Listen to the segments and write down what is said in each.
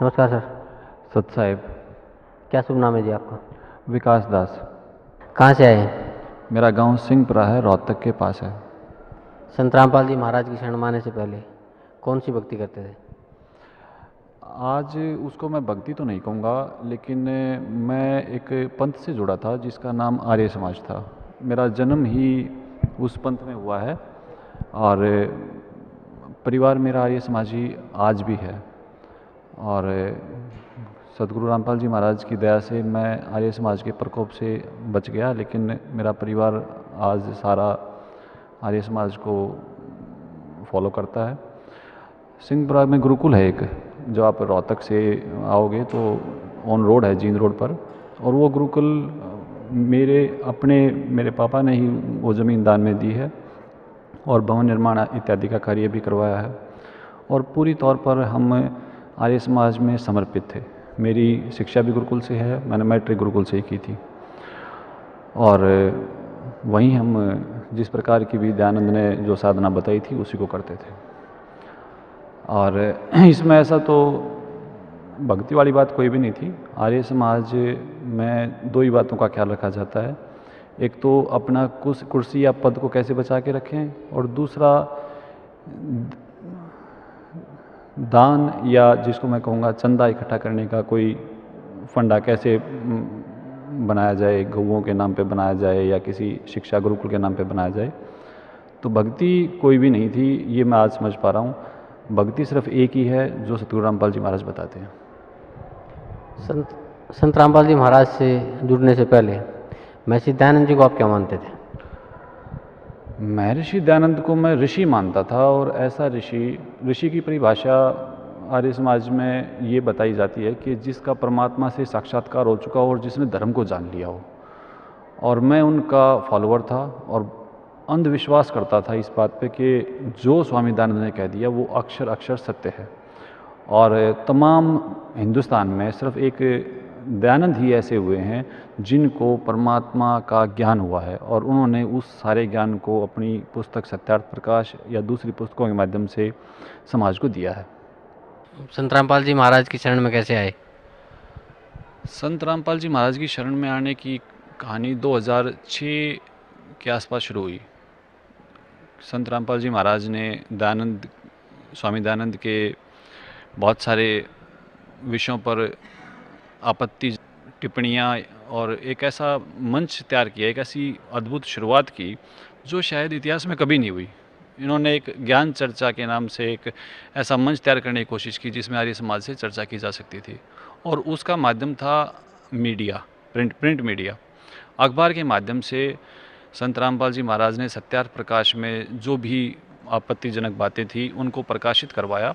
नमस्कार सर। सत साहेब। क्या शुभ नाम है जी आपका? विकास दास। कहाँ से आए हैं? मेरा गांव सिंहपुरा है, रोहतक के पास है। संत रामपाल जी महाराज की शरण में आने से पहले कौन सी भक्ति करते थे? आज उसको मैं भक्ति तो नहीं कहूँगा, लेकिन मैं एक पंथ से जुड़ा था जिसका नाम आर्य समाज था। मेरा जन्म ही उस पंथ में हुआ है और परिवार मेरा आर्य समाजी आज भी है। और सदगुरु रामपाल जी महाराज की दया से मैं आर्य समाज के प्रकोप से बच गया, लेकिन मेरा परिवार आज सारा आर्य समाज को फॉलो करता है। सिंहपुरा में गुरुकुल है एक, जो आप रोहतक से आओगे तो ऑन रोड है, जींद रोड पर। और वो गुरुकुल मेरे पापा ने ही वो ज़मीन दान में दी है और भवन निर्माण इत्यादि का कार्य भी करवाया है। और पूरी तौर पर हम आर्य समाज में समर्पित थे। मेरी शिक्षा भी गुरुकुल से है, मैंने मैट्रिक गुरुकुल से ही की थी। और वहीं हम जिस प्रकार की भी दयानंद ने जो साधना बताई थी उसी को करते थे। और इसमें ऐसा तो भक्ति वाली बात कोई भी नहीं थी। आर्य समाज में दो ही बातों का ख्याल रखा जाता है, एक तो अपना कुर्सी या पद को कैसे बचा के रखें, और दूसरा दान या जिसको मैं कहूँगा चंदा इकट्ठा करने का कोई फंडा कैसे बनाया जाए, गऊओं के नाम पे बनाया जाए या किसी शिक्षा गुरुकुल के नाम पे बनाया जाए। तो भक्ति कोई भी नहीं थी, ये मैं आज समझ पा रहा हूँ। भक्ति सिर्फ एक ही है जो सतगुरु रामपाल जी महाराज बताते हैं। संत रामपाल जी महाराज से जुड़ने से पहले महर्षि दयानंद जी को आप क्या मानते थे? महर्षि दयानंद को मैं ऋषि मानता था, और ऐसा ऋषि की परिभाषा आर्य समाज में ये बताई जाती है कि जिसका परमात्मा से साक्षात्कार हो चुका हो और जिसने धर्म को जान लिया हो। और मैं उनका फॉलोअर था और अंधविश्वास करता था इस बात पे कि जो स्वामी दयानंद ने कह दिया वो अक्षर अक्षर सत्य है। और तमाम हिंदुस्तान में सिर्फ एक दयानंद ही ऐसे हुए हैं जिनको परमात्मा का ज्ञान हुआ है, और उन्होंने उस सारे ज्ञान को अपनी पुस्तक सत्यार्थ प्रकाश या दूसरी पुस्तकों के माध्यम से समाज को दिया है। संत रामपाल जी महाराज की शरण में कैसे आए? संत रामपाल जी महाराज की शरण में आने की कहानी 2006 के आसपास शुरू हुई। संत रामपाल जी महाराज ने स्वामी दयानंद के बहुत सारे विषयों पर आपत्ति टिप्पणियाँ और एक ऐसा मंच तैयार किया, एक ऐसी अद्भुत शुरुआत की जो शायद इतिहास में कभी नहीं हुई। इन्होंने एक ज्ञान चर्चा के नाम से एक ऐसा मंच तैयार करने की कोशिश की जिसमें आर्य समाज से चर्चा की जा सकती थी, और उसका माध्यम था मीडिया, प्रिंट मीडिया। अखबार के माध्यम से संत रामपाल जी महाराज ने सत्यार्थ प्रकाश में जो भी आपत्तिजनक बातें थी उनको प्रकाशित करवाया,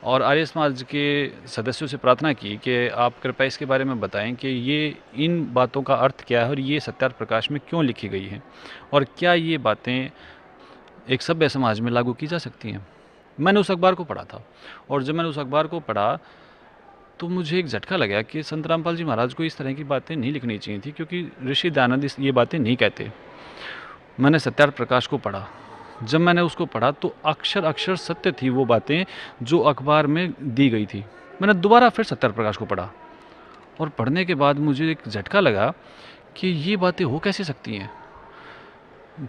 और आर्य समाज के सदस्यों से प्रार्थना की कि आप कृपया इसके बारे में बताएं कि ये इन बातों का अर्थ क्या है और ये सत्यार्थ प्रकाश में क्यों लिखी गई है, और क्या ये बातें एक सभ्य समाज में लागू की जा सकती हैं। मैंने उस अखबार को पढ़ा था, और जब मैंने उस अखबार को पढ़ा तो मुझे एक झटका लगा कि संत रामपाल जी महाराज को इस तरह की बातें नहीं लिखनी चाहिए थी, क्योंकि ऋषि दयानंद ये बातें नहीं कहते। मैंने सत्यार्थ प्रकाश को पढ़ा। जब मैंने उसको पढ़ा तो अक्षर अक्षर सत्य थी वो बातें जो अखबार में दी गई थी। मैंने दोबारा फिर सत्यार्थ प्रकाश को पढ़ा, और पढ़ने के बाद मुझे एक झटका लगा कि ये बातें हो कैसे सकती हैं।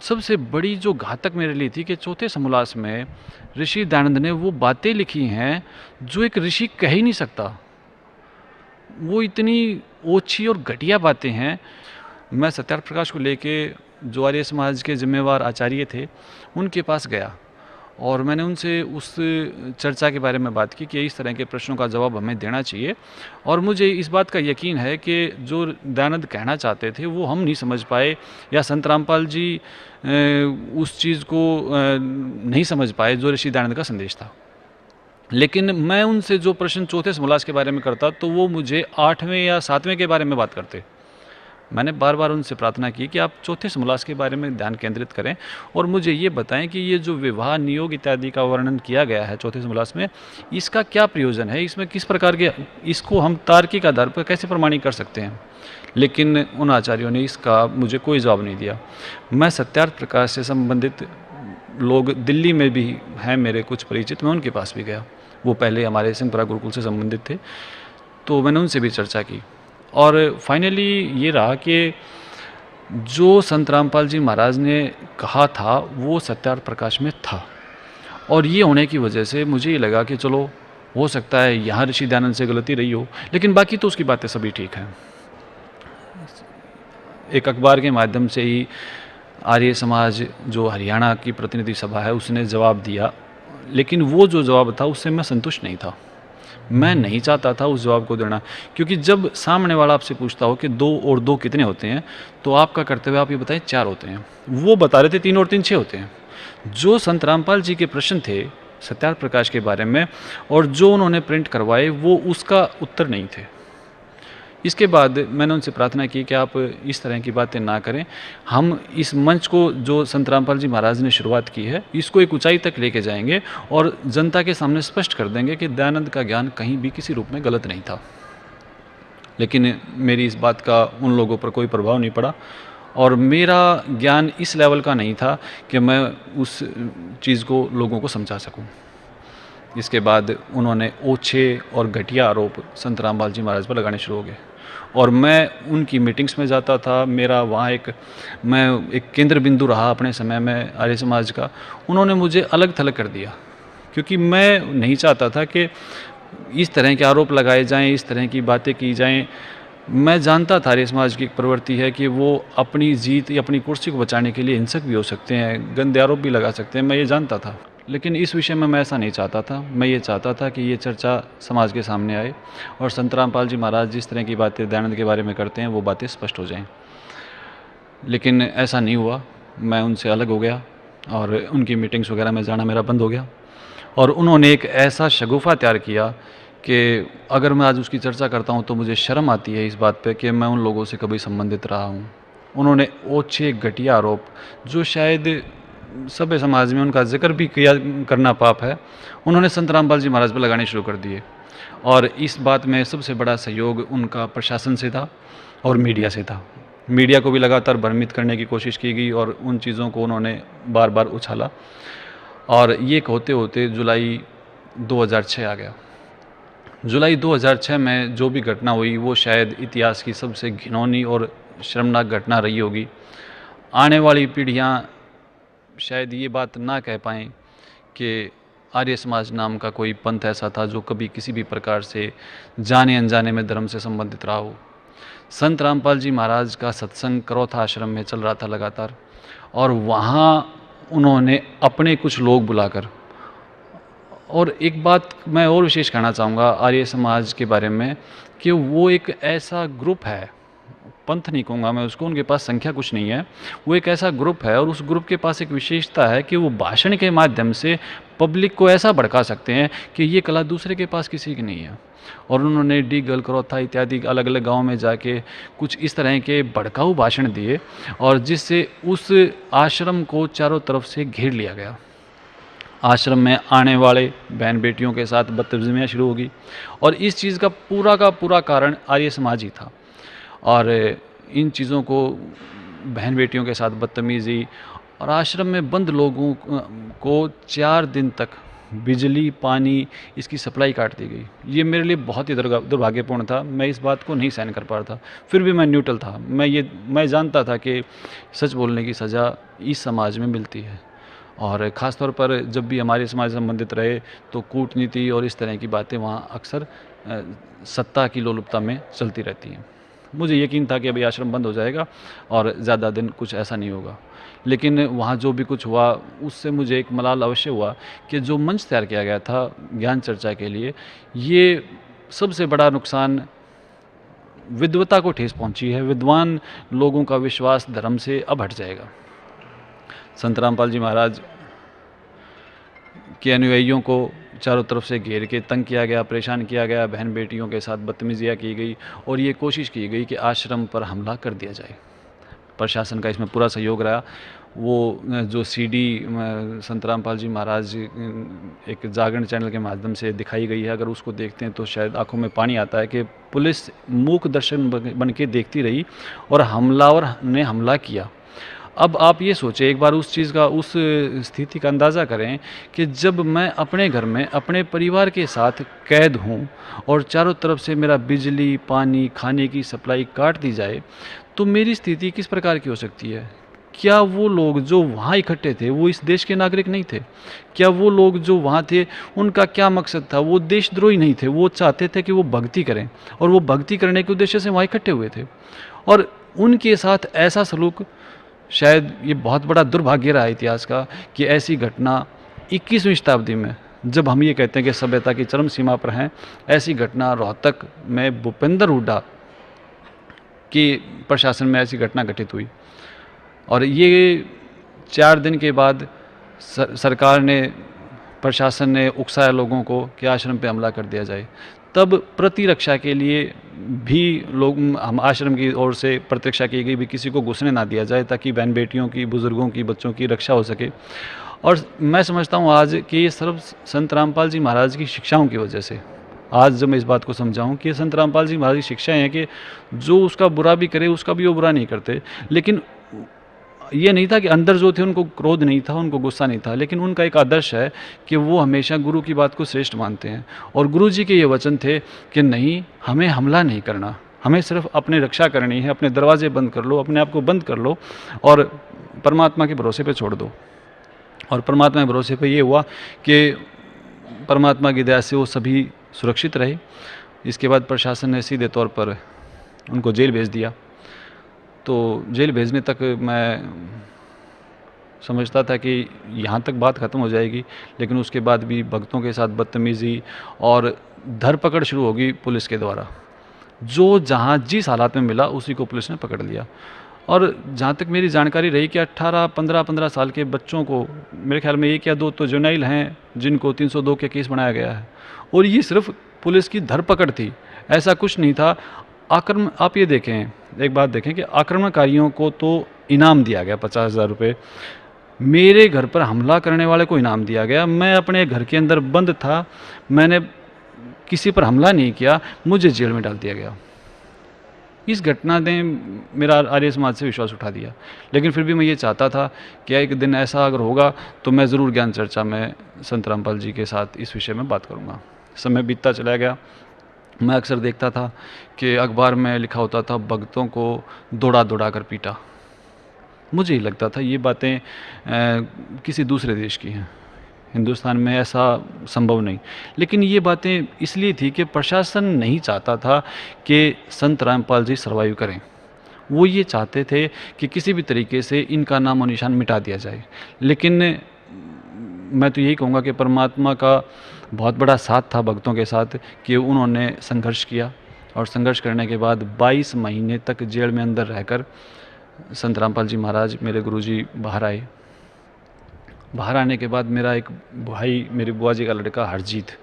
सबसे बड़ी जो घातक मेरे लिए थी कि चौथे समोल्लास में ऋषि दयानंद ने वो बातें लिखी हैं जो एक ऋषि कह ही नहीं सकता। वो इतनी ओछी और घटिया बातें हैं। मैं सत्यार्थ प्रकाश को लेके जो आर्य समाज के जिम्मेवार आचार्य थे उनके पास गया, और मैंने उनसे उस चर्चा के बारे में बात की कि इस तरह के प्रश्नों का जवाब हमें देना चाहिए। और मुझे इस बात का यकीन है कि जो दयानंद कहना चाहते थे वो हम नहीं समझ पाए, या संत रामपाल जी उस चीज़ को नहीं समझ पाए जो ऋषि दयानंद का संदेश था। लेकिन मैं उनसे जो प्रश्न चौथे समोल्लास के बारे में करता तो वो मुझे 8वें या 7वें के बारे में बात करते। मैंने बार बार उनसे प्रार्थना की कि आप चौथे समोल्लास के बारे में ध्यान केंद्रित करें और मुझे ये बताएं कि ये जो विवाह नियोग इत्यादि का वर्णन किया गया है चौथे समोल्लास में, इसका क्या प्रयोजन है, इसमें किस प्रकार के, इसको हम तार्किक आधार पर कैसे प्रमाणित कर सकते हैं। लेकिन उन आचार्यों ने इसका मुझे कोई जवाब नहीं दिया। मैं सत्यार्थ प्रकाश से संबंधित लोग दिल्ली में भी हैं मेरे कुछ परिचित, मैं उनके पास भी गया। वो पहले हमारे सिंहपुरा गुरुकुल से संबंधित थे, तो मैंने उनसे भी चर्चा की। और फाइनली ये रहा कि जो संत रामपाल जी महाराज ने कहा था वो सत्यार्थ प्रकाश में था, और ये होने की वजह से मुझे ये लगा कि चलो हो सकता है यहाँ ऋषि दयानंद से गलती रही हो, लेकिन बाकी तो उसकी बातें सभी ठीक हैं। एक अखबार के माध्यम से ही आर्य समाज जो हरियाणा की प्रतिनिधि सभा है उसने जवाब दिया, लेकिन वो जो जवाब था उससे मैं संतुष्ट नहीं था। मैं नहीं चाहता था उस जवाब को देना, क्योंकि जब सामने वाला आपसे पूछता हो कि 2 और 2 कितने होते हैं, तो आपका कर्तव्य आप ये बताएं 4 होते हैं। वो बता रहे थे 3 और 3 6 होते हैं। जो संत रामपाल जी के प्रश्न थे सत्यार्थ प्रकाश के बारे में और जो उन्होंने प्रिंट करवाए वो उसका उत्तर नहीं थे। इसके बाद मैंने उनसे प्रार्थना की कि आप इस तरह की बातें ना करें, हम इस मंच को जो संत रामपाल जी महाराज ने शुरुआत की है इसको एक ऊंचाई तक लेके जाएंगे और जनता के सामने स्पष्ट कर देंगे कि दयानंद का ज्ञान कहीं भी किसी रूप में गलत नहीं था। लेकिन मेरी इस बात का उन लोगों पर कोई प्रभाव नहीं पड़ा, और मेरा ज्ञान इस लेवल का नहीं था कि मैं उस चीज़ को लोगों को समझा सकूं। इसके बाद उन्होंने ओछे और घटिया आरोप संत रामपाल जी महाराज पर लगाने शुरू हो गए, और मैं उनकी मीटिंग्स में जाता था। मेरा वहाँ मैं एक केंद्र बिंदु रहा अपने समय में आर्य समाज का। उन्होंने मुझे अलग थलग कर दिया, क्योंकि मैं नहीं चाहता था कि इस तरह के आरोप लगाए जाएं, इस तरह की बातें की जाएं। मैं जानता था आर्य समाज की एक प्रवृत्ति है कि वो अपनी जीत या अपनी कुर्सी को बचाने के लिए हिंसक भी हो सकते हैं, गंदे आरोप भी लगा सकते हैं, मैं ये जानता था। लेकिन इस विषय में मैं ऐसा नहीं चाहता था। मैं ये चाहता था कि ये चर्चा समाज के सामने आए और संत रामपाल जी महाराज जिस तरह की बातें दयानंद के बारे में करते हैं वो बातें स्पष्ट हो जाएं। लेकिन ऐसा नहीं हुआ। मैं उनसे अलग हो गया और उनकी मीटिंग्स वगैरह में जाना मेरा बंद हो गया, और उन्होंने एक ऐसा शगुफ़ा तैयार किया कि अगर मैं आज उसकी चर्चा करता हूँ तो मुझे शर्म आती है इस बात पे कि मैं उन लोगों से कभी संबंधित रहा हूँ। उन्होंने ओछे घटिया आरोप, जो शायद सभ्य समाज में उनका जिक्र भी किया करना पाप है, उन्होंने संत रामपाल जी महाराज पर लगाने शुरू कर दिए। और इस बात में सबसे बड़ा सहयोग उनका प्रशासन से था और मीडिया से था। मीडिया को भी लगातार भ्रमित करने की कोशिश की गई और उन चीज़ों को उन्होंने बार बार उछाला, और ये होते होते जुलाई 2006 आ गया। जुलाई 2006 में जो भी घटना हुई वो शायद इतिहास की सबसे घिनौनी और शर्मनाक घटना रही होगी। आने वाली पीढ़ियाँ शायद ये बात ना कह पाएँ कि आर्य समाज नाम का कोई पंथ ऐसा था जो कभी किसी भी प्रकार से जाने अनजाने में धर्म से संबंधित रहा हो। संत रामपाल जी महाराज का सत्संग करौथा आश्रम में चल रहा था लगातार, और वहाँ उन्होंने अपने कुछ लोग बुलाकर, और एक बात मैं और विशेष कहना चाहूँगा आर्य समाज के बारे में कि वो एक ऐसा ग्रुप है, पंथ नहीं कहूँगा मैं उसको, उनके पास संख्या कुछ नहीं है, वो एक ऐसा ग्रुप है और उस ग्रुप के पास एक विशेषता है कि वो भाषण के माध्यम से पब्लिक को ऐसा भड़का सकते हैं कि ये कला दूसरे के पास किसी की नहीं है। और उन्होंने डीगल, करौथा इत्यादि अलग अलग गाँव में जाके कुछ इस तरह के भड़काऊ भाषण दिए, और जिससे उस आश्रम को चारों तरफ से घेर लिया गया। आश्रम में आने वाले बहन बेटियों के साथ बदतमीजियाँ शुरू हो गई, और इस चीज़ का पूरा कारण आर्य समाज ही था। और इन चीज़ों को, बहन बेटियों के साथ बदतमीज़ी और आश्रम में बंद लोगों को 4 दिन तक बिजली, पानी, इसकी सप्लाई काट दी गई। ये मेरे लिए बहुत ही दुर्भाग्यपूर्ण था। मैं इस बात को नहीं सहन कर पा रहा था। फिर भी मैं न्यूट्रल था। मैं जानता था कि सच बोलने की सज़ा इस समाज में मिलती है, और ख़ास तौर पर जब भी हमारे समाज से संबंधित रहे तो कूटनीति और इस तरह की बातें वहाँ अक्सर सत्ता की लोलुपता में चलती रहती हैं। मुझे यकीन था कि अभी आश्रम बंद हो जाएगा और ज़्यादा दिन कुछ ऐसा नहीं होगा, लेकिन वहाँ जो भी कुछ हुआ उससे मुझे एक मलाल अवश्य हुआ कि जो मंच तैयार किया गया था ज्ञान चर्चा के लिए, ये सबसे बड़ा नुकसान विद्वता को ठेस पहुँची है। विद्वान लोगों का विश्वास धर्म से अब हट जाएगा। संत रामपाल जी महाराज के अनुयायियों को चारों तरफ से घेर के तंग किया गया, परेशान किया गया, बहन बेटियों के साथ बदतमीजियाँ की गई, और ये कोशिश की गई कि आश्रम पर हमला कर दिया जाए। प्रशासन का इसमें पूरा सहयोग रहा। वो जो सीडी संत रामपाल जी महाराज एक जागरण चैनल के माध्यम से दिखाई गई है, अगर उसको देखते हैं तो शायद आंखों में पानी आता है कि पुलिस मूक दर्शन बन के देखती रही और हमलावर ने हमला किया। अब आप ये सोचें, एक बार उस चीज़ का, उस स्थिति का अंदाज़ा करें कि जब मैं अपने घर में अपने परिवार के साथ कैद हूँ और चारों तरफ से मेरा बिजली, पानी, खाने की सप्लाई काट दी जाए, तो मेरी स्थिति किस प्रकार की हो सकती है। क्या वो लोग जो वहाँ इकट्ठे थे वो इस देश के नागरिक नहीं थे? क्या वो लोग जो वहाँ थे उनका क्या मकसद था? वो देशद्रोही नहीं थे, वो चाहते थे कि वो भक्ति करें और वो भक्ति करने के उद्देश्य से वहाँ इकट्ठे हुए थे। और उनके साथ ऐसा सलूक, शायद ये बहुत बड़ा दुर्भाग्य रहा इतिहास का कि ऐसी घटना 21वीं शताब्दी में, जब हम ये कहते हैं कि सभ्यता की चरम सीमा पर हैं, ऐसी घटना रोहतक में भूपेंद्र हुड्डा के प्रशासन में ऐसी घटना घटित हुई। और ये 4 दिन के बाद सरकार ने, प्रशासन ने उकसाया लोगों को कि आश्रम पे हमला कर दिया जाए। तब प्रतिरक्षा के लिए भी लोग, हम आश्रम की ओर से प्रतिरक्षा की गई भी, किसी को घुसने ना दिया जाए ताकि बहन बेटियों की, बुज़ुर्गों की, बच्चों की रक्षा हो सके। और मैं समझता हूँ आज कि ये सिर्फ संत रामपाल जी महाराज की शिक्षाओं की वजह से, आज जब मैं इस बात को समझाऊँ कि संत रामपाल जी महाराज की शिक्षाएँ हैं कि जो उसका बुरा भी करे उसका भी वो बुरा नहीं करते। लेकिन ये नहीं था कि अंदर जो थे उनको क्रोध नहीं था, उनको गुस्सा नहीं था, लेकिन उनका एक आदर्श है कि वो हमेशा गुरु की बात को श्रेष्ठ मानते हैं। और गुरु जी के ये वचन थे कि नहीं, हमें हमला नहीं करना, हमें सिर्फ अपनी रक्षा करनी है, अपने दरवाजे बंद कर लो, अपने आप को बंद कर लो और परमात्मा के भरोसे पे छोड़ दो। और परमात्मा के भरोसे पे ये हुआ कि परमात्मा की दया से वो सभी सुरक्षित रहे। इसके बाद प्रशासन ने सीधे तौर पर उनको जेल भेज दिया। तो जेल भेजने तक मैं समझता था कि यहाँ तक बात ख़त्म हो जाएगी, लेकिन उसके बाद भी भक्तों के साथ बदतमीज़ी और धरपकड़ शुरू होगी पुलिस के द्वारा। जो जहाँ जिस हालात में मिला उसी को पुलिस ने पकड़ लिया। और जहाँ तक मेरी जानकारी रही कि 18, 15 साल के बच्चों को, मेरे ख्याल में 1 या 2 तो जुवेनाइल हैं जिनको 302 के केस बनाया गया है, और ये सिर्फ पुलिस की धरपकड़ थी, ऐसा कुछ नहीं था। आप ये देखें, एक बात देखें कि आक्रमणकारियों को तो इनाम दिया गया 50,000 रुपये, मेरे घर पर हमला करने वाले को इनाम दिया गया। मैं अपने घर के अंदर बंद था, मैंने किसी पर हमला नहीं किया, मुझे जेल में डाल दिया गया। इस घटना ने मेरा आर्य समाज से विश्वास उठा दिया। लेकिन फिर भी मैं ये चाहता था कि एक दिन ऐसा अगर होगा तो मैं ज़रूर ज्ञान चर्चा में संत रामपाल जी के साथ इस विषय में बात करूँगा। समय बीतता चला गया। मैं अक्सर देखता था कि अखबार में लिखा होता था, भक्तों को दौड़ा दौड़ा कर पीटा। मुझे ही लगता था ये बातें किसी दूसरे देश की हैं, हिंदुस्तान में ऐसा संभव नहीं। लेकिन ये बातें इसलिए थी कि प्रशासन नहीं चाहता था कि संत रामपाल जी सर्वाइव करें। वो ये चाहते थे कि किसी भी तरीके से इनका नामो निशान मिटा दिया जाए। लेकिन मैं तो यही कहूँगा कि परमात्मा का बहुत बड़ा साथ था भक्तों के साथ कि उन्होंने संघर्ष किया, और संघर्ष करने के बाद 22 महीने तक जेल में अंदर रहकर संत रामपाल जी महाराज, मेरे गुरुजी, बाहर आए। बाहर आने के बाद मेरा एक भाई, मेरी बुआ जी का लड़का हरजीत,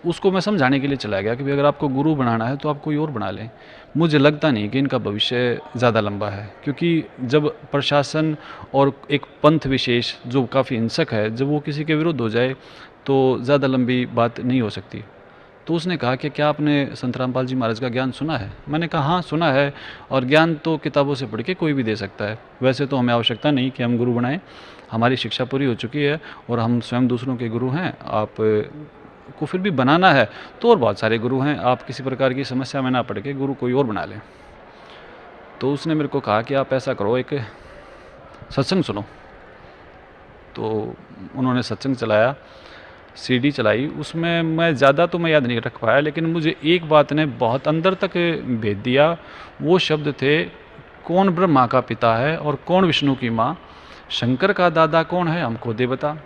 उसको मैं समझाने के लिए चला गया कि अगर आपको गुरु बनाना है तो आप कोई और बना लें। मुझे लगता नहीं कि इनका भविष्य ज़्यादा लंबा है, क्योंकि जब प्रशासन और एक पंथ विशेष जो काफ़ी हिंसक है, जब वो किसी के विरुद्ध हो जाए तो ज़्यादा लंबी बात नहीं हो सकती। तो उसने कहा कि क्या आपने संत रामपाल जी महाराज का ज्ञान सुना है? मैंने कहा हाँ सुना है, और ज्ञान तो किताबों से पढ़ के कोई भी दे सकता है। वैसे तो हमें आवश्यकता नहीं कि हम गुरु बनाएं, हमारी शिक्षा पूरी हो चुकी है और हम स्वयं दूसरों के गुरु हैं। आप को फिर भी बनाना है तो और बहुत सारे गुरु हैं, आप किसी प्रकार की समस्या में ना पड़ के गुरु कोई और बना लें। तो उसने मेरे को कहा कि आप ऐसा करो, एक सत्संग सुनो। तो उन्होंने सत्संग चलाया, सीडी चलाई। उसमें मैं ज़्यादा तो मैं याद नहीं रख पाया, लेकिन मुझे एक बात ने बहुत अंदर तक भेज दिया। वो शब्द थे, कौन ब्रह्मा का पिता है और कौन विष्णु की माँ, शंकर का दादा कौन है, हमको दे बता।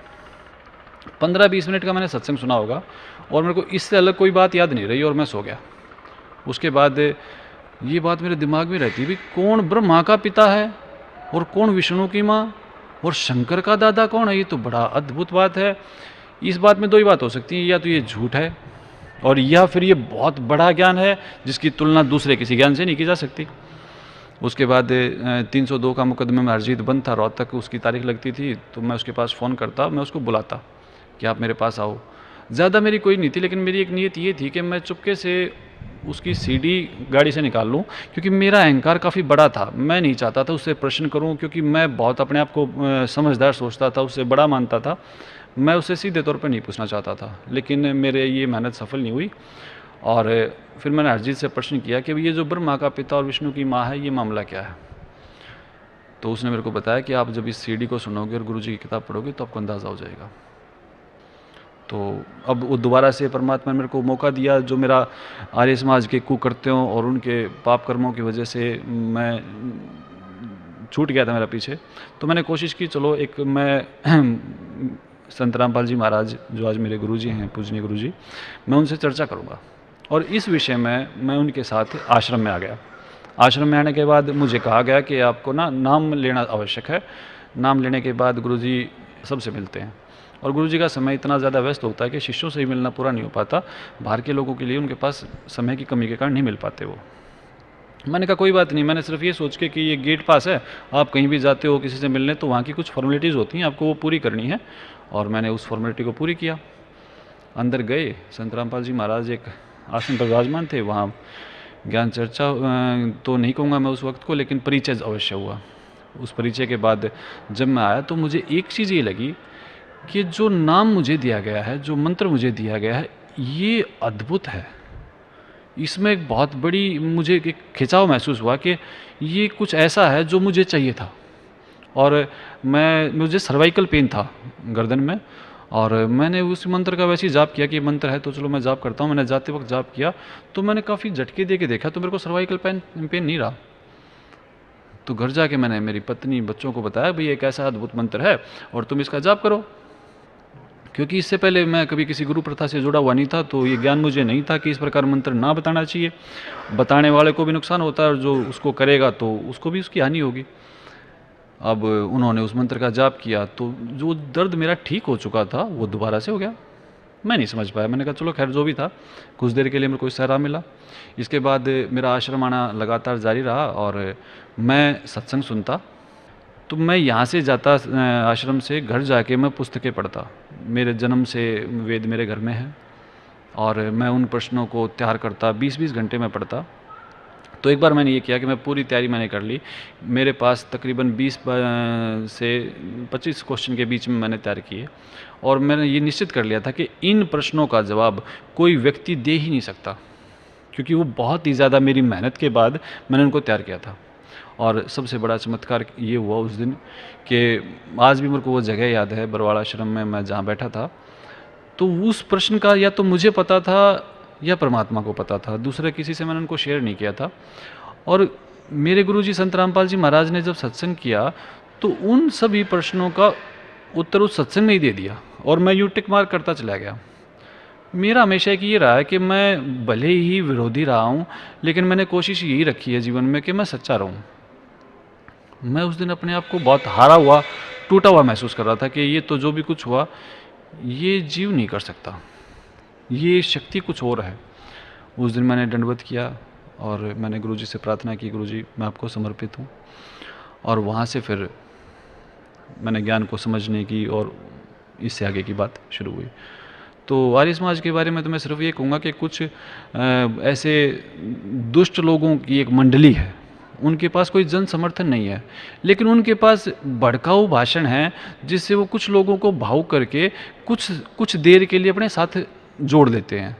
15-20 मिनट का मैंने सत्संग सुना होगा और मेरे को इससे अलग कोई बात याद नहीं रही और मैं सो गया। उसके बाद ये बात मेरे दिमाग में रहती भी, कौन ब्रह्मा का पिता है और कौन विष्णु की माँ और शंकर का दादा कौन है, ये तो बड़ा अद्भुत बात है। इस बात में दो ही बात हो सकती है, या तो ये झूठ है और या फिर ये बहुत बड़ा ज्ञान है जिसकी तुलना दूसरे किसी ज्ञान से नहीं की जा सकती। उसके बाद 302 का मुकदमे में हरजीत बंद था, रोहतक उसकी तारीख लगती थी, तो मैं उसके पास फ़ोन करता, मैं उसको बुलाता कि आप मेरे पास आओ। ज़्यादा मेरी कोई नहीं थी, लेकिन मेरी एक नीयत ये थी कि मैं चुपके से उसकी सीडी गाड़ी से निकाल लूं, क्योंकि मेरा अहंकार काफ़ी बड़ा था। मैं नहीं चाहता था उससे प्रश्न करूं, क्योंकि मैं बहुत अपने आप को समझदार सोचता था, उससे बड़ा मानता था। मैं उससे सीधे तौर पर नहीं पूछना चाहता था, लेकिन मेरे ये मेहनत सफल नहीं हुई। और फिर मैंने हरजीत से प्रश्न किया कि ये जो ब्रह्मा का पिता और विष्णु की माँ है, ये मामला क्या है। तो उसने मेरे को बताया कि आप जब इस सीडी को सुनोगे और गुरु जी की किताब पढ़ोगे तो आपको अंदाज़ा हो जाएगा। तो अब वो दोबारा से परमात्मा ने मेरे को मौका दिया, जो मेरा आर्य समाज के कुकृत्यों और उनके पाप कर्मों की वजह से मैं छूट गया था मेरा पीछे। तो मैंने कोशिश की, चलो एक मैं संत रामपाल जी महाराज जो आज मेरे गुरु जी हैं, पूजनीय गुरु जी, मैं उनसे चर्चा करूँगा। और इस विषय में मैं उनके साथ आश्रम में आ गया। आश्रम में आने के बाद मुझे कहा गया कि आपको ना नाम लेना आवश्यक है। नाम लेने के बाद गुरु जी सबसे मिलते हैं, और गुरु जी का समय इतना ज़्यादा व्यस्त होता है कि शिष्यों से ही मिलना पूरा नहीं हो पाता। बाहर के लोगों के लिए उनके पास समय की कमी के कारण नहीं मिल पाते वो। मैंने कहा कोई बात नहीं, मैंने सिर्फ ये सोच के कि ये गेट पास है, आप कहीं भी जाते हो किसी से मिलने तो वहाँ की कुछ फॉर्मेलिटीज़ होती हैं, आपको वो पूरी करनी है। और मैंने उस फॉर्मेलिटी को पूरी किया। अंदर गए, संत रामपाल जी महाराज एक आसन पर विराजमान थे। वहाँ ज्ञान चर्चा तो नहीं कहूँगा मैं उस वक्त को, लेकिन परिचय अवश्य हुआ। उस परिचय के बाद जब मैं आया तो मुझे एक चीज़ ये लगी कि जो नाम मुझे दिया गया है, जो मंत्र मुझे दिया गया है, ये अद्भुत है। इसमें एक बहुत बड़ी मुझे एक खिंचाव महसूस हुआ कि ये कुछ ऐसा है जो मुझे चाहिए था। और मुझे सर्वाइकल पेन था गर्दन में, और मैंने उस मंत्र का वैसे ही जाप किया कि मंत्र है तो चलो मैं जाप करता हूँ। मैंने जाते वक्त जाप किया तो मैंने काफ़ी झटके दे के देखा तो मेरे को सर्वाइकल पेन नहीं रहा। तो घर जाके मैंने मेरी पत्नी बच्चों को बताया, भाई एक ऐसा अद्भुत मंत्र है और तुम इसका जाप करो। क्योंकि इससे पहले मैं कभी किसी गुरु प्रथा से जुड़ा हुआ नहीं था, तो ये ज्ञान मुझे नहीं था कि इस प्रकार मंत्र ना बताना चाहिए। बताने वाले को भी नुकसान होता है और जो उसको करेगा तो उसको भी उसकी हानि होगी। अब उन्होंने उस मंत्र का जाप किया तो जो दर्द मेरा ठीक हो चुका था वो दोबारा से हो गया। मैं नहीं समझ पाया। मैंने कहा चलो खैर जो भी था, कुछ देर के लिए मेरे को इससे आराम मिला। इसके बाद मेरा आश्रम आना लगातार जारी रहा और मैं सत्संग सुनता। तो मैं यहाँ से जाता आश्रम से घर जाके मैं पुस्तकें पढ़ता। मेरे जन्म से वेद मेरे घर में है और मैं उन प्रश्नों को तैयार करता, 20-20 घंटे में पढ़ता। तो एक बार मैंने ये किया कि मैं पूरी तैयारी मैंने कर ली। मेरे पास तकरीबन 20 से 25 क्वेश्चन के बीच में मैंने तैयार किए, और मैंने ये निश्चित कर लिया था कि इन प्रश्नों का जवाब कोई व्यक्ति दे ही नहीं सकता, क्योंकि वो बहुत ही ज़्यादा मेरी मेहनत के बाद मैंने उनको तैयार किया था। और सबसे बड़ा चमत्कार ये हुआ उस दिन कि आज भी मेरे को वो जगह याद है, बरवाड़ा आश्रम में मैं जहाँ बैठा था। तो उस प्रश्न का या तो मुझे पता था या परमात्मा को पता था, दूसरे किसी से मैंने उनको शेयर नहीं किया था। और मेरे गुरुजी संत रामपाल जी महाराज ने जब सत्संग किया तो उन सभी प्रश्नों का उत्तर उस सत्संग में ही दे दिया, और मैं यूँ टिक मार करता चला गया। मेरा हमेशा एक ये रहा है कि मैं भले ही विरोधी रहा हूँ, लेकिन मैंने कोशिश यही रखी है जीवन में कि मैं सच्चा रहूँ। मैं उस दिन अपने आप को बहुत हारा हुआ, टूटा हुआ महसूस कर रहा था कि ये तो जो भी कुछ हुआ ये जीव नहीं कर सकता, ये शक्ति कुछ और है। उस दिन मैंने दंडवत किया और मैंने गुरुजी से प्रार्थना की, गुरुजी मैं आपको समर्पित हूँ। और वहाँ से फिर मैंने ज्ञान को समझने की और इससे आगे की बात शुरू हुई। तो आर्य समाज के बारे में तो मैं सिर्फ ये कहूँगा कि कुछ ऐसे दुष्ट लोगों की एक मंडली है, उनके पास कोई जन समर्थन नहीं है, लेकिन उनके पास भड़काऊ भाषण है जिससे वो कुछ लोगों को भावुक करके कुछ देर के लिए अपने साथ जोड़ लेते हैं।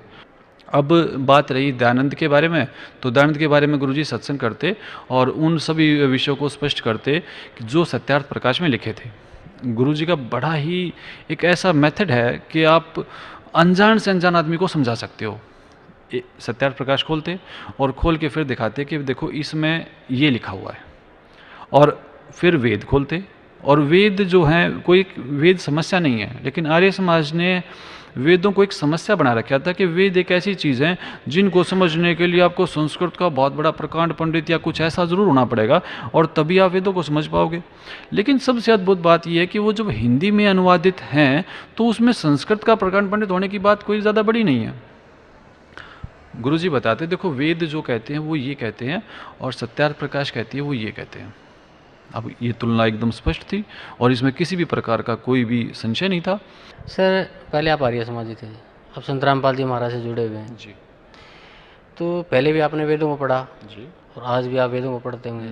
अब बात रही दयानंद के बारे में, तो दयानंद के बारे में गुरुजी सत्संग करते और उन सभी विषयों को स्पष्ट करते जो सत्यार्थ प्रकाश में लिखे थे। गुरुजी का बड़ा ही एक ऐसा मेथड है कि आप अनजान से अनजान आदमी को समझा सकते हो। सत्यार्थ प्रकाश खोलते और खोल के फिर दिखाते कि देखो इसमें ये लिखा हुआ है, और फिर वेद खोलते, और वेद जो है कोई वेद समस्या नहीं है, लेकिन आर्य समाज ने वेदों को एक समस्या बना रखा था कि वेद एक ऐसी चीज़ है जिनको समझने के लिए आपको संस्कृत का बहुत बड़ा प्रकांड पंडित या कुछ ऐसा ज़रूर होना पड़ेगा और तभी आप वेदों को समझ पाओगे। लेकिन सबसे अद्भुत बात यह है कि वो जब हिंदी में अनुवादित हैं तो उसमें संस्कृत का प्रकांड पंडित होने की बात कोई ज़्यादा बड़ी नहीं है। गुरुजी बताते देखो वेद जो कहते हैं वो ये कहते हैं और सत्यार्थ प्रकाश कहती है वो ये कहते हैं। अब ये तुलना एकदम स्पष्ट थी और इसमें किसी भी प्रकार का कोई भी संशय नहीं था। सर पहले आप आर्य समाजी थे, अब संत रामपाल जी महाराज से जुड़े हुए हैं, जी। तो पहले भी आपने वेदों को पढ़ा जी। और आज भी आप वेदों को पढ़ते होंगे,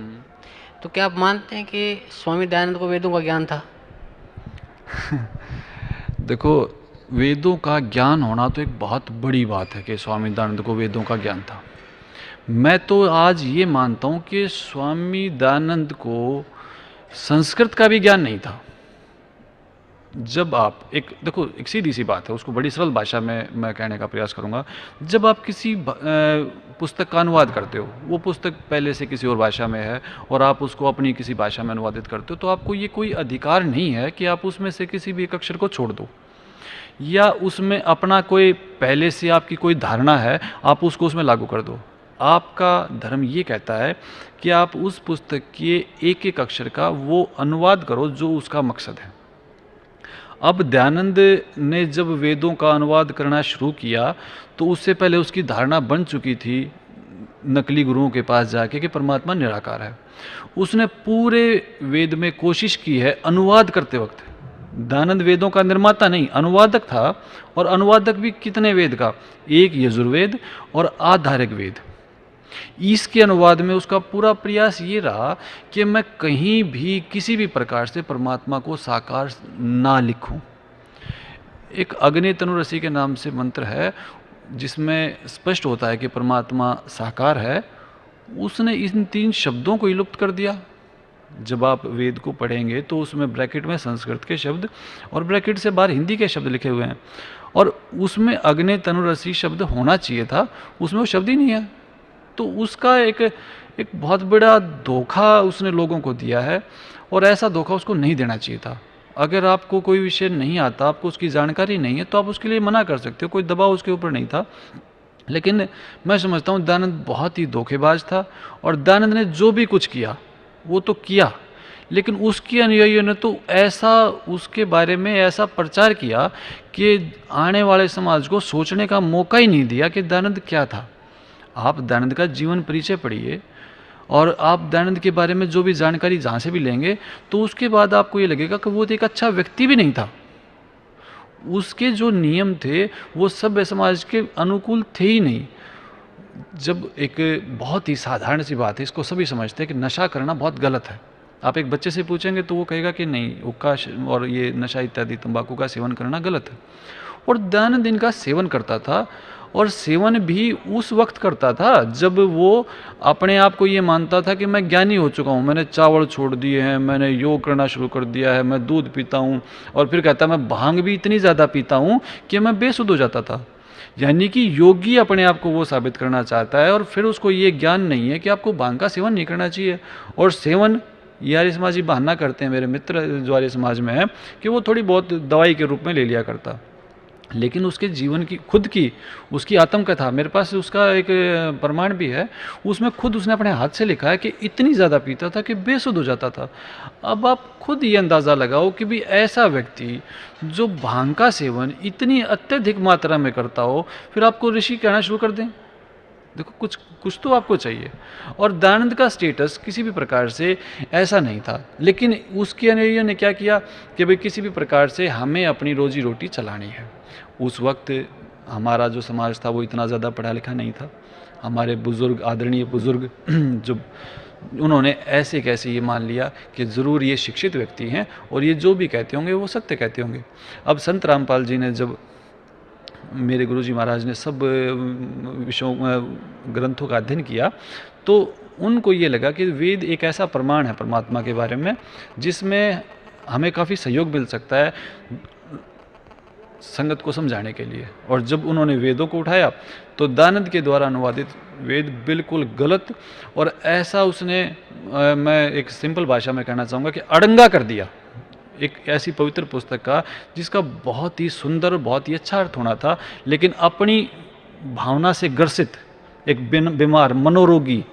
तो क्या आप मानते हैं कि स्वामी दयानंद को वेदों का ज्ञान था? देखो, वेदों का ज्ञान होना तो एक बहुत बड़ी बात है कि स्वामी दयानंद को वेदों का ज्ञान था। मैं तो आज ये मानता हूँ कि स्वामी दयानंद को संस्कृत का भी ज्ञान नहीं था। जब आप देखो, एक सीधी सी बात है, उसको बड़ी सरल भाषा में मैं कहने का प्रयास करूंगा। जब आप किसी पुस्तक का अनुवाद करते हो, वो पुस्तक पहले से किसी और भाषा में है और आप उसको अपनी किसी भाषा में अनुवादित करते हो, तो आपको ये कोई अधिकार नहीं है कि आप उसमें से किसी भी एक अक्षर को छोड़ दो, या उसमें अपना कोई पहले से आपकी कोई धारणा है आप उसको उसमें लागू कर दो। आपका धर्म ये कहता है कि आप उस पुस्तक के एक एक अक्षर का वो अनुवाद करो जो उसका मकसद है। अब दयानंद ने जब वेदों का अनुवाद करना शुरू किया तो उससे पहले उसकी धारणा बन चुकी थी नकली गुरुओं के पास जाके कि परमात्मा निराकार है। उसने पूरे वेद में कोशिश की है अनुवाद करते वक्त। दयानंद वेदों का निर्माता नहीं, अनुवादक था। और अनुवादक भी कितने वेद का? एक यजुर्वेद और आधारिक वेद। इसके अनुवाद में उसका पूरा प्रयास ये रहा कि मैं कहीं भी किसी भी प्रकार से परमात्मा को साकार ना लिखूं। एक अग्नि तनुरसी के नाम से मंत्र है जिसमें स्पष्ट होता है कि परमात्मा साकार है। उसने इन 3 शब्दों को ही लुप्त कर दिया। जब आप वेद को पढ़ेंगे तो उसमें ब्रैकेट में संस्कृत के शब्द और ब्रैकेट से बाहर हिंदी के शब्द लिखे हुए हैं, और उसमें अग्नि तनुरसी शब्द होना चाहिए था, उसमें वो शब्द ही नहीं है। तो उसका एक बहुत बड़ा धोखा उसने लोगों को दिया है, और ऐसा धोखा उसको नहीं देना चाहिए था। अगर आपको कोई विषय नहीं आता, आपको उसकी जानकारी नहीं है, तो आप उसके लिए मना कर सकते हो, कोई दबाव उसके ऊपर नहीं था। लेकिन मैं समझता हूँ दयानंद बहुत ही धोखेबाज था, और दयानंद ने जो भी कुछ किया वो तो किया, लेकिन उसके अनुयायियों ने तो ऐसा उसके बारे में ऐसा प्रचार किया कि आने वाले समाज को सोचने का मौका ही नहीं दिया कि दयानंद क्या था। आप दयानंद का जीवन परिचय पढ़िए, और आप दयानंद के बारे में जो भी जानकारी जहाँ से भी लेंगे, तो उसके बाद आपको ये लगेगा कि वो एक अच्छा व्यक्ति भी नहीं था। उसके जो नियम थे वो सभ्य समाज के अनुकूल थे ही नहीं। जब एक बहुत ही साधारण सी बात है, इसको सभी समझते हैं कि नशा करना बहुत गलत है। आप एक बच्चे से पूछेंगे तो वो कहेगा कि नहीं, हुक्का और ये नशा इत्यादि तंबाकू का सेवन करना गलत है। और दयानंद इनका सेवन करता था, और सेवन भी उस वक्त करता था जब वो अपने आप को ये मानता था कि मैं ज्ञानी हो चुका हूँ, मैंने चावल छोड़ दिए हैं, मैंने योग करना शुरू कर दिया है, मैं दूध पीता हूँ। और फिर कहता मैं भांग भी इतनी ज़्यादा पीता हूँ कि मैं बेसुध हो जाता था। यानी कि योगी अपने आप को वो साबित करना चाहता है, और फिर उसको ये ज्ञान नहीं है कि आपको भांग का सेवन नहीं करना चाहिए। और सेवन ये आर्य समाजी बहाना करते हैं, मेरे मित्र जो आर्य समाज में है, कि वो थोड़ी बहुत दवाई के रूप में ले लिया करता। लेकिन उसके जीवन की खुद की उसकी आत्मकथा, मेरे पास उसका एक प्रमाण भी है, उसमें खुद उसने अपने हाथ से लिखा है कि इतनी ज़्यादा पीता था कि बेसुध हो जाता था। अब आप खुद ये अंदाज़ा लगाओ कि भी ऐसा व्यक्ति जो भांग का सेवन इतनी अत्यधिक मात्रा में करता हो, फिर आपको ऋषि कहना शुरू कर दें। देखो, कुछ तो आपको चाहिए। और दयानंद का स्टेटस किसी भी प्रकार से ऐसा नहीं था, लेकिन उसके अनुयायियों ने क्या किया कि भाई किसी भी प्रकार से हमें अपनी रोजी रोटी चलानी है। उस वक्त हमारा जो समाज था वो इतना ज़्यादा पढ़ा लिखा नहीं था। हमारे बुज़ुर्ग, आदरणीय बुज़ुर्ग जो उन्होंने ऐसे कैसे ये मान लिया कि ज़रूर ये शिक्षित व्यक्ति हैं और ये जो भी कहते होंगे वो सत्य कहते होंगे। अब संत रामपाल जी ने, जब मेरे गुरुजी महाराज ने सब विषयों ग्रंथों का अध्ययन किया, तो उनको ये लगा कि वेद एक ऐसा प्रमाण है परमात्मा के बारे में जिसमें हमें काफ़ी सहयोग मिल सकता है संगत को समझाने के लिए। और जब उन्होंने वेदों को उठाया तो दयानंद के द्वारा अनुवादित वेद बिल्कुल गलत, और ऐसा उसने मैं एक सिंपल भाषा में कहना चाहूँगा कि अड़ंगा कर दिया एक ऐसी पवित्र पुस्तक का जिसका बहुत ही सुंदर, बहुत ही अच्छा अर्थ होना था, लेकिन अपनी भावना से ग्रसित एक बीमार, मनोरोगी,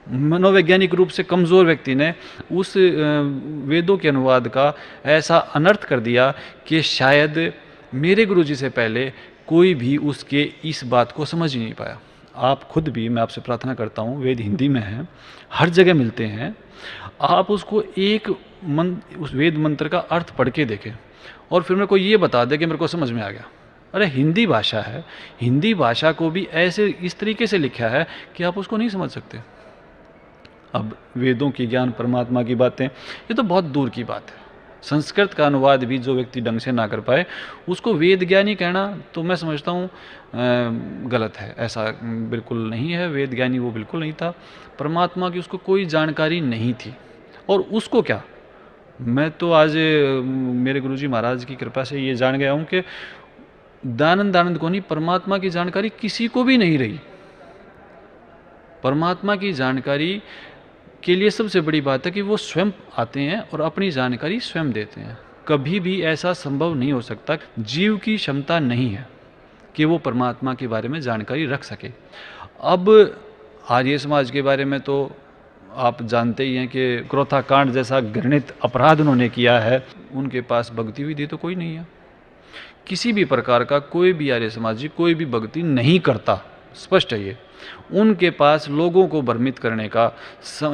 मनोवैज्ञानिक रूप से कमज़ोर व्यक्ति ने उस वेदों के अनुवाद का ऐसा अनर्थ कर दिया कि शायद मेरे गुरुजी से पहले कोई भी उसके इस बात को समझ ही नहीं पाया। आप खुद भी, मैं आपसे प्रार्थना करता हूँ, वेद हिंदी में हैं, हर जगह मिलते हैं, आप उसको उस वेद मंत्र का अर्थ पढ़ के देखें और फिर मेरे को ये बता दें कि मेरे को समझ में आ गया। अरे हिंदी भाषा है, हिंदी भाषा को भी ऐसे इस तरीके से लिखा है कि आप उसको नहीं समझ सकते। अब वेदों की ज्ञान, परमात्मा की बातें, ये तो बहुत दूर की बात है। संस्कृत का अनुवाद भी जो व्यक्ति ढंग से ना कर पाए उसको वेद ज्ञानी कहना तो मैं समझता हूँ गलत है। ऐसा बिल्कुल नहीं है, वेद ज्ञानी वो बिल्कुल नहीं था। परमात्मा की उसको कोई जानकारी नहीं थी। और उसको क्या, मैं तो आज मेरे गुरुजी महाराज की कृपा से ये जान गया हूँ कि दयानंद आनंद को नहीं, परमात्मा की जानकारी किसी को भी नहीं रही। परमात्मा की जानकारी के लिए सबसे बड़ी बात है कि वो स्वयं आते हैं और अपनी जानकारी स्वयं देते हैं। कभी भी ऐसा संभव नहीं हो सकता, जीव की क्षमता नहीं है कि वो परमात्मा के बारे में जानकारी रख सके। अब आर्य समाज के बारे में तो आप जानते ही हैं कि क्रोथा कांड जैसा घृणित अपराध उन्होंने किया है। उनके पास भक्ति विधि तो कोई नहीं है, किसी भी प्रकार का कोई भी आर्य समाजी कोई भी भक्ति नहीं करता, स्पष्ट है ये। उनके पास लोगों को भ्रमित करने का,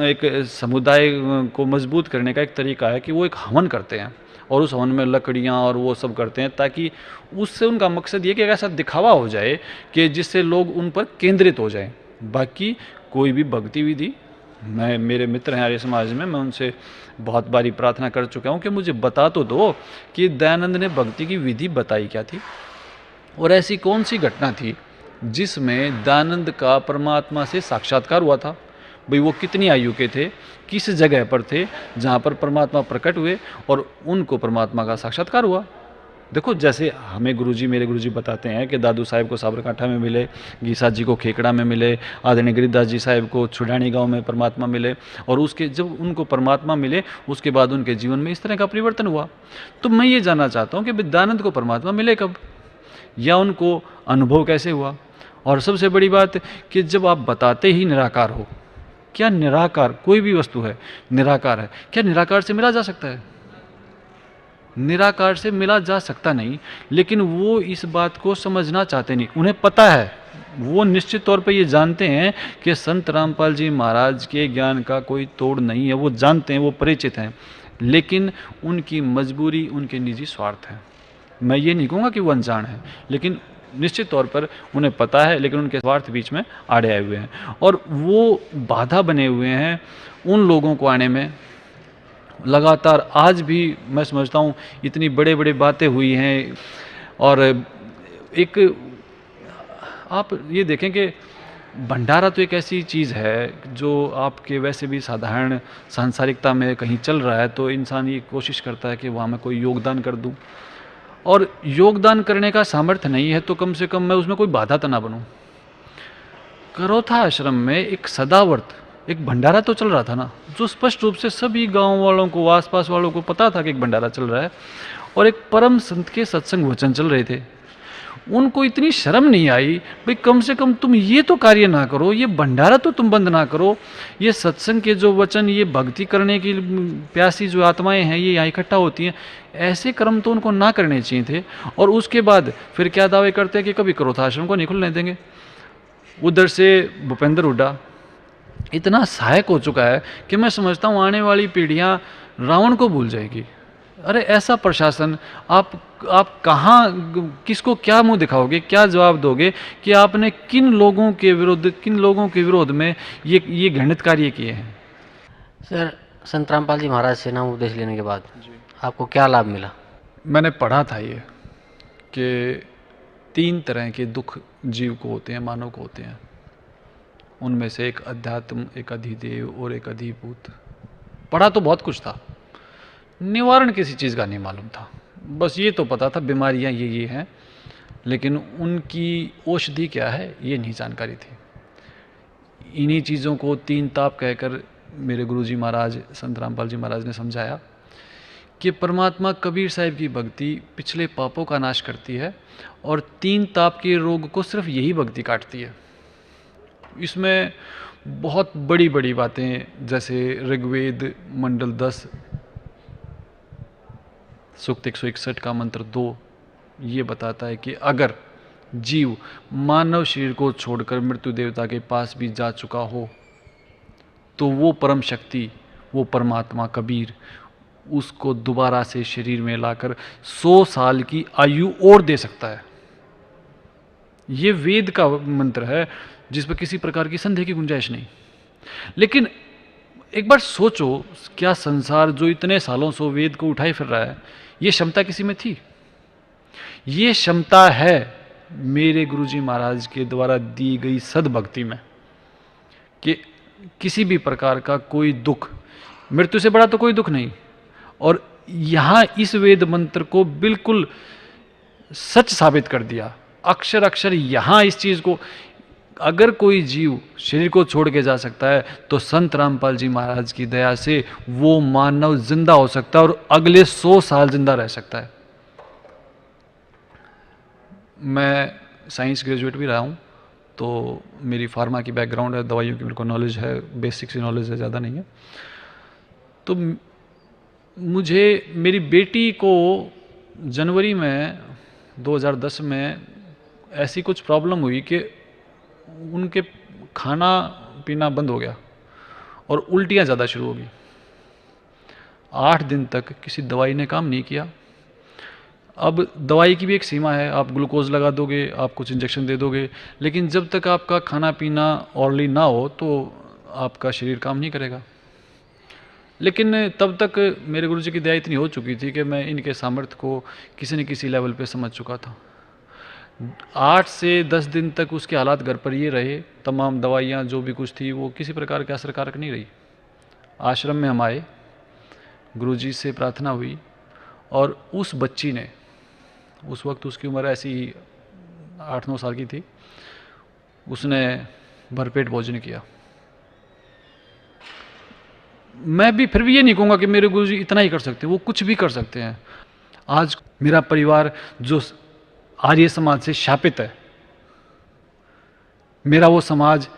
एक समुदाय को मजबूत करने का एक तरीका है कि वो एक हवन करते हैं और उस हवन में लकड़ियाँ और वो सब करते हैं, ताकि उससे उनका मकसद ये कि ऐसा दिखावा हो जाए कि जिससे लोग उन पर केंद्रित हो जाएं। बाकी कोई भी भक्ति विधि, मैं, मेरे मित्र हैं आर्य समाज में, मैं उनसे बहुत बारी प्रार्थना कर चुका हूँ कि मुझे बता तो दो कि दयानंद ने भक्ति की विधि बताई क्या थी, और ऐसी कौन सी घटना थी जिसमें दयानंद का परमात्मा से साक्षात्कार हुआ था। भाई वो कितनी आयु के थे, किस जगह पर थे जहाँ पर परमात्मा प्रकट हुए और उनको परमात्मा का साक्षात्कार हुआ। देखो, जैसे हमें गुरुजी, मेरे गुरुजी बताते हैं कि दादू साहिब को साबरकांठा में मिले, गीसा जी को खेकड़ा में मिले, आदरणीय गिरिदास जी साहिब को छुड़ानी गांव में परमात्मा मिले, और उसके जब उनको परमात्मा मिले उसके बाद उनके जीवन में इस तरह का परिवर्तन हुआ। तो मैं ये जानना चाहता हूँ कि दयानंद को परमात्मा मिले कब, या उनको अनुभव कैसे हुआ। और सबसे बड़ी बात कि जब आप बताते ही निराकार हो, क्या निराकार कोई भी वस्तु है, निराकार है, क्या निराकार से मिला जा सकता है? निराकार से मिला जा सकता नहीं, लेकिन वो इस बात को समझना चाहते नहीं। उन्हें पता है, वो निश्चित तौर पे ये जानते हैं कि संत रामपाल जी महाराज के ज्ञान का कोई तोड़ नहीं है, वो जानते हैं, वो परिचित हैं, लेकिन उनकी मजबूरी, उनके निजी स्वार्थ है। मैं ये नहीं कहूँगा कि वो अनजान है, लेकिन निश्चित तौर पर उन्हें पता है, लेकिन उनके स्वार्थ बीच में आड़े आए हुए हैं और वो बाधा बने हुए हैं उन लोगों को आने में। लगातार आज भी मैं समझता हूँ इतनी बड़े बड़े बातें हुई हैं, और एक आप ये देखें कि भंडारा तो एक ऐसी चीज़ है जो आपके वैसे भी साधारण सांसारिकता में कहीं चल रहा है, तो इंसान ये कोशिश करता है कि वहाँ मैं कोई योगदान कर दूँ, और योगदान करने का सामर्थ्य नहीं है तो कम से कम मैं उसमें कोई बाधा तो ना बनूँ। करोथा आश्रम में एक सदावर्त एक भंडारा तो चल रहा था ना, जो स्पष्ट रूप से सभी गांव वालों को, आसपास वालों को पता था कि एक भंडारा चल रहा है, और एक परम संत के सत्संग वचन चल रहे थे। उनको इतनी शर्म नहीं आई, भाई कम से कम तुम ये तो कार्य ना करो, ये भंडारा तो तुम बंद ना करो, ये सत्संग के जो वचन, ये भक्ति करने की प्यासी जो आत्माएं हैं ये यहाँ इकट्ठा होती हैं, ऐसे कर्म तो उनको ना करने चाहिए थे। और उसके बाद फिर क्या दावे करते हैं कि कभी क्रोधाश्रम को नहीं खुलने देंगे। उधर से भूपेंद्र हुड्डा इतना सहायक हो चुका है कि मैं समझता हूँ आने वाली पीढ़ियाँ रावण को भूल जाएगी। अरे ऐसा प्रशासन, आप कहाँ, किसको क्या मुंह दिखाओगे, क्या जवाब दोगे कि आपने किन लोगों के विरोध में ये घृणित कार्य किए हैं। सर, संत रामपाल जी महाराज से नाम उपदेश लेने के बाद आपको क्या लाभ मिला? मैंने पढ़ा था ये कि 3 तरह के दुख जीव को होते हैं, मानव को होते हैं। उनमें से एक अध्यात्म, एक अधिदेव और एक अधिभूत। पढ़ा तो बहुत कुछ था, निवारण किसी चीज़ का नहीं मालूम था। बस ये तो पता था बीमारियां ये हैं, लेकिन उनकी औषधि क्या है ये नहीं जानकारी थी। इन्हीं चीज़ों को 3 ताप कहकर मेरे गुरुजी महाराज संत रामपाल जी महाराज ने समझाया कि परमात्मा कबीर साहिब की भक्ति पिछले पापों का नाश करती है, और 3 ताप के रोग को सिर्फ यही भक्ति काटती है। इसमें बहुत बड़ी बड़ी बातें, जैसे ऋग्वेद मंडल 10 सूक्त 161 का मंत्र 2 ये बताता है कि अगर जीव मानव शरीर को छोड़कर मृत्यु देवता के पास भी जा चुका हो तो वो परम शक्ति, वो परमात्मा कबीर उसको दोबारा से शरीर में लाकर 100 साल की आयु और दे सकता है। ये वेद का मंत्र है जिस पर किसी प्रकार की संदेह की गुंजाइश नहीं। लेकिन एक बार सोचो, क्या संसार जो इतने सालों से वेद को उठाए फिर रहा है, ये क्षमता किसी में थी? ये क्षमता है मेरे गुरुजी महाराज के द्वारा दी गई सद्भक्ति में, कि किसी भी प्रकार का कोई दुख, मृत्यु से बड़ा तो कोई दुख नहीं। और यहां इस वेद मंत्र को बिल्कुल सच साबित कर दिया, अक्षर अक्षर यहां इस चीज को। अगर कोई जीव शरीर को छोड़ के जा सकता है तो संत रामपाल जी महाराज की दया से वो मानव जिंदा हो सकता है और अगले 100 साल जिंदा रह सकता है। मैं साइंस ग्रेजुएट भी रहा हूँ, तो मेरी फार्मा की बैकग्राउंड है, दवाइयों की मेरे को नॉलेज है, बेसिक सी नॉलेज है, ज़्यादा नहीं है। तो मुझे मेरी बेटी को जनवरी में 2010 में ऐसी कुछ प्रॉब्लम हुई कि उनके खाना पीना बंद हो गया और उल्टियाँ ज़्यादा शुरू हो गई। 8 दिन तक किसी दवाई ने काम नहीं किया। अब दवाई की भी एक सीमा है, आप ग्लूकोज लगा दोगे, आप कुछ इंजेक्शन दे दोगे, लेकिन जब तक आपका खाना पीना ऑर्डरली ना हो तो आपका शरीर काम नहीं करेगा। लेकिन तब तक मेरे गुरुजी की दया इतनी हो चुकी थी कि मैं इनके सामर्थ्य को किसी न किसी लेवल पे समझ चुका था। 8 से 10 दिन तक उसके हालात घर पर ये रहे, तमाम दवाइयाँ जो भी कुछ थी वो किसी प्रकार के असरकारक नहीं रही। आश्रम में हम आए, गुरुजी से प्रार्थना हुई और उस बच्ची ने, उस वक्त उसकी उम्र ऐसी 8-9 साल की थी, उसने भरपेट भोजन किया। मैं भी फिर भी ये नहीं कहूँगा कि मेरे गुरुजी इतना ही कर सकते हैं, वो कुछ भी कर सकते हैं। आज मेरा परिवार जो आर्य समाज से शापित है, मेरा वो समाज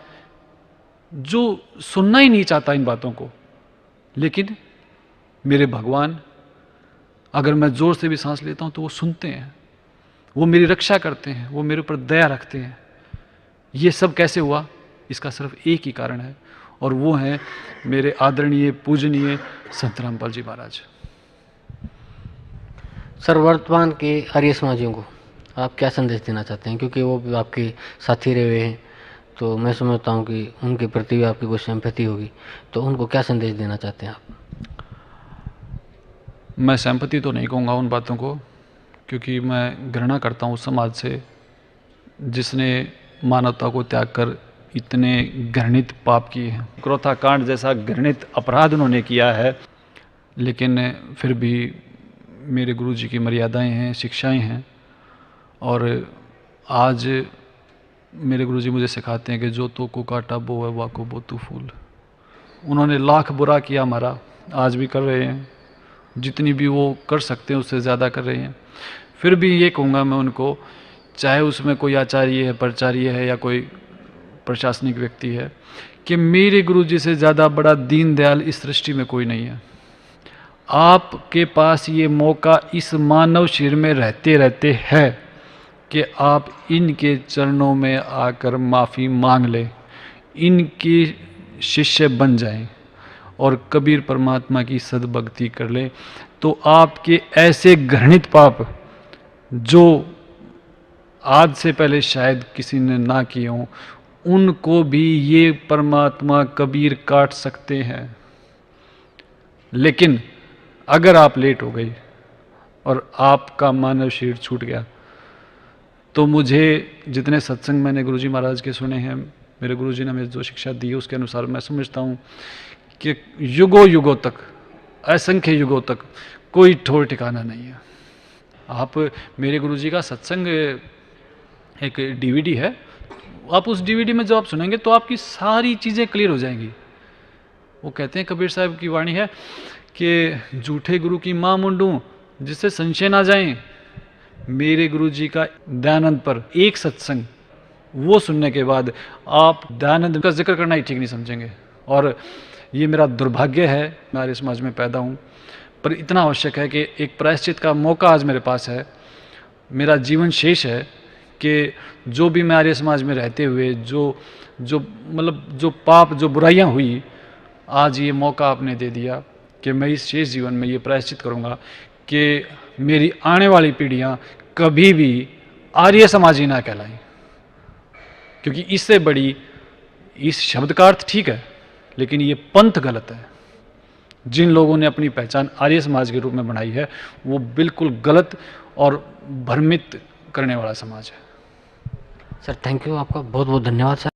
जो सुनना ही नहीं चाहता इन बातों को, लेकिन मेरे भगवान, अगर मैं जोर से भी सांस लेता हूं तो वो सुनते हैं, वो मेरी रक्षा करते हैं, वो मेरे ऊपर दया रखते हैं। ये सब कैसे हुआ? इसका सिर्फ एक ही कारण है, और वो है मेरे आदरणीय पूजनीय संत रामपाल जी महाराज। सर, वर्तमान के आर्य समाजियों को आप क्या संदेश देना चाहते हैं? क्योंकि वो भी आपके साथी रहे हुए हैं, तो मैं समझता हूँ कि उनके प्रति भी आपकी कुछ सिंपैथी होगी, तो उनको क्या संदेश देना चाहते हैं आप? मैं सिंपैथी तो नहीं कहूँगा उन बातों को, क्योंकि मैं घृणा करता हूँ उस समाज से जिसने मानवता को त्याग कर इतने घृणित पाप किए हैं। क्रोथा कांड जैसा घृणित अपराध उन्होंने किया है, लेकिन फिर भी मेरे गुरु जी की मर्यादाएं हैं, शिक्षाएं हैं। और आज मेरे गुरु जी मुझे सिखाते हैं कि जो तो को काटा बो है वाको बो तू फूल। उन्होंने लाख बुरा किया हमारा, आज भी कर रहे हैं, जितनी भी वो कर सकते हैं उससे ज़्यादा कर रहे हैं। फिर भी ये कहूँगा मैं उनको, चाहे उसमें कोई आचार्य है, प्राचार्य है या कोई प्रशासनिक व्यक्ति है, कि मेरे गुरु जी से ज़्यादा बड़ा दीन दयाल इस सृष्टि में कोई नहीं है। आपके पास ये मौका इस मानव शरीर में रहते रहते है कि आप इनके चरणों में आकर माफ़ी मांग लें, इनके शिष्य बन जाएं और कबीर परमात्मा की सद्भक्ति कर लें, तो आपके ऐसे घृणित पाप जो आज से पहले शायद किसी ने ना किए हों, उनको भी ये परमात्मा कबीर काट सकते हैं। लेकिन अगर आप लेट हो गई और आपका मानव शरीर छूट गया, तो मुझे जितने सत्संग मैंने गुरुजी महाराज के सुने हैं, मेरे गुरुजी ने मुझे जो शिक्षा दी है उसके अनुसार मैं समझता हूँ कि युगों युगों तक, असंख्य युगों तक कोई ठोर ठिकाना नहीं है। आप मेरे गुरुजी का सत्संग एक डीवीडी है, आप उस डीवीडी में जो आप सुनेंगे तो आपकी सारी चीज़ें क्लियर हो जाएंगी। वो कहते हैं, कबीर साहब की वाणी है कि झूठे गुरु की माँ मुंडू जिससे संशय ना जाए। मेरे गुरुजी का दयानंद पर एक सत्संग वो सुनने के बाद आप दयानंद का जिक्र करना ही ठीक नहीं समझेंगे। और ये मेरा दुर्भाग्य है, मैं आर्य समाज में पैदा हूँ, पर इतना आवश्यक है कि एक प्रायश्चित का मौका आज मेरे पास है, मेरा जीवन शेष है, कि जो भी मैं आर्य समाज में रहते हुए जो पाप, जो बुराइयाँ हुई, आज ये मौका आपने दे दिया कि मैं इस शेष जीवन में ये प्रायश्चित करूँगा कि मेरी आने वाली पीढ़ियाँ कभी भी आर्य समाजी ना कहलाएं। क्योंकि इससे बड़ी, इस शब्द का अर्थ ठीक है लेकिन ये पंथ गलत है। जिन लोगों ने अपनी पहचान आर्य समाज के रूप में बनाई है वो बिल्कुल गलत और भ्रमित करने वाला समाज है। सर थैंक यू, आपका बहुत बहुत धन्यवाद सर।